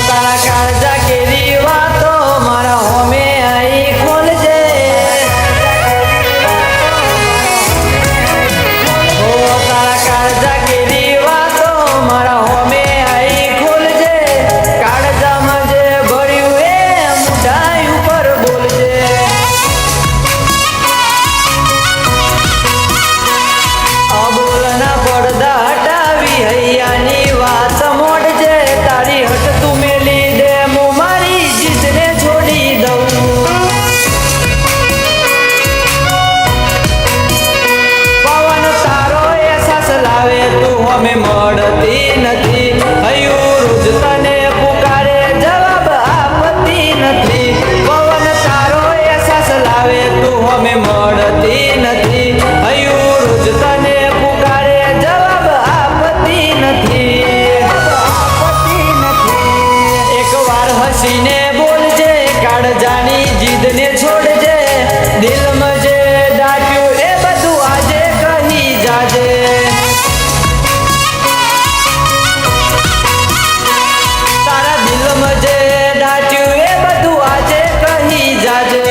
તારા કાળજા કેરી વાતો મારા હોમે આઈ ખોલજે તારા કાળજા કેરી વાતો મારા હોમે આઈ ખોલજે કાળજામાં જે ભર્યું એ મુઠાઈ ઉપર બોલજે અબોલના પડદા હટાવી હૈયાની વાત મોડજે તારી હટ તું મેલી દે મો મારી જીદને છોડી દઉં પવન તારો એહસાસ લાવે તું અમે મળતી નથી હૈયું રોજ તને પુકારે જવાબ આપતી નથી પવન તારો એહસાસ લાવે તું અમે મળતી નથી હૈયું રોજ તને પુકારે જવાબ આપતી નથી એકવાર હસીને બોલજે કાળજાની જીદને છોડજે દિલમાં જે દાટ્યું એ બધું આજે કહી જાજે તારા દિલમાં જે દાટ્યું એ બધું આજે કહી જાજે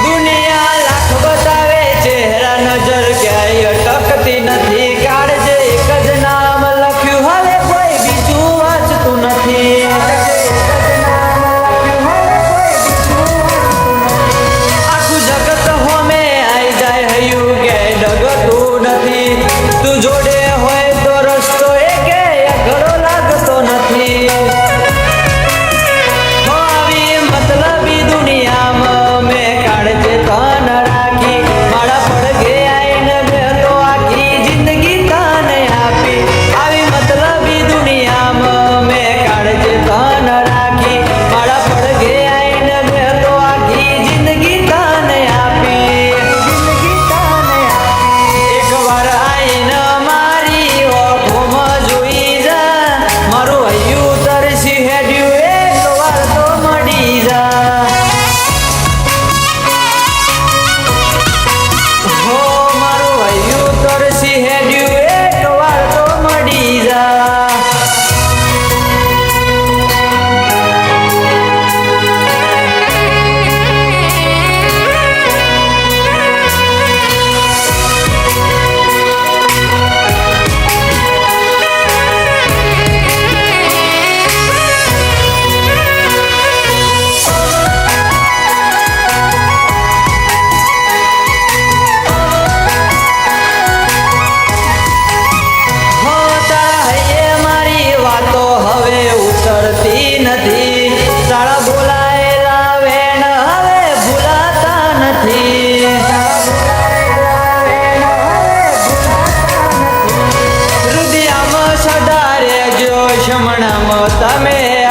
દુનિયા લાખ બતાવે ચહેરા નજર ક્યાંય અટકતી નથી કાળજે એક જ નામ લખ્યું હવે કોઈ બીજું વાંચતું નથી આખું જગત હોમે આઈ જાય હૈયું ક્યાંય ડગતું નથી તું જોડે હોય તો રસ્તો એ કે અઘરો લાગતો નથી આવી મતલબી દુનિયામાં મેં કાળજે તન રાખી મારા પડઘે આઈને મેં તો આખી જિંદગી તને આપી આવી મતલબી દુનિયામાં મેં કાળજે તન રાખી મારા પડઘે આઈને મેં તો આખી જિંદગી તને આપી એકવાર આઈને મારી ઓખોમાં જોઈ જા મારું હૈયું તરસી હેડ્યું એકવાર તો મળી જા હો મારું હૈયું તરસી હેડ્યું એકવાર તો મળી જા હો તારા હૈયે મારી વાતો હવે ઉતરતી નથી તારા બોલાયેલા વેણ હવે ભૂલાતા નથી હૃદયમાં સદા રહેજો શમણામાં તમે